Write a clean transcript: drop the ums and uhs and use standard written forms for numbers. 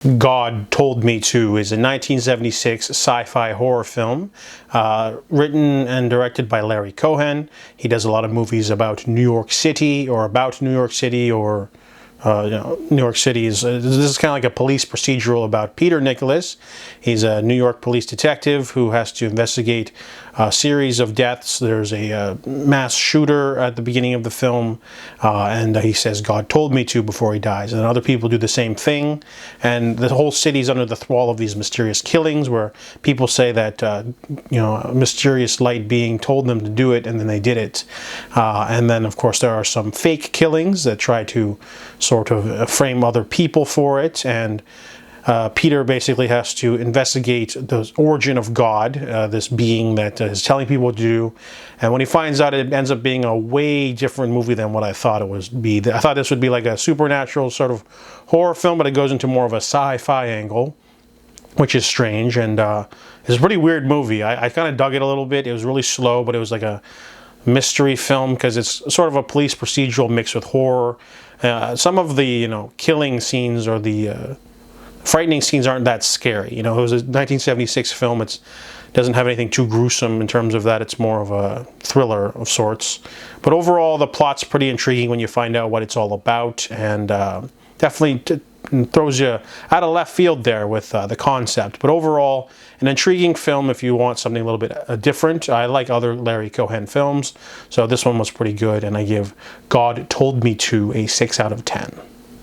God Told Me To is a 1976 sci-fi horror film written and directed by Larry Cohen. He does a lot of movies about New York City or New York City is this is kind of like a police procedural about Peter Nicholas. He's a New York police detective who has to investigate a series of deaths. There's a mass shooter at the beginning of the film, and he says, "God told me to," before he dies. And other people do the same thing, and the whole city's under the thrall of these mysterious killings, where people say that a mysterious light being told them to do it, and then they did it. And then, of course, there are some fake killings that try to sort of frame other people for it, and Peter basically has to investigate the origin of God, this being that is telling people what to do. And when he finds out, it ends up being a way different movie than what I thought it would be. I thought this would be like a supernatural sort of horror film, but it goes into more of a sci-fi angle, which is strange, and it's a pretty weird movie. I kind of dug it a little bit. It was really slow, but it was like a mystery film because it's sort of a police procedural mixed with horror. Some of the killing scenes or the frightening scenes aren't that scary. It was a 1976 film. It doesn't have anything too gruesome in terms of that. It's more of a thriller of sorts. But overall, the plot's pretty intriguing when you find out what it's all about, and definitely throws you out of left field there with the concept. But overall, an intriguing film if you want something a little bit different. I like other Larry Cohen films, so this one was pretty good, and I give God Told Me To a 6 out of 10.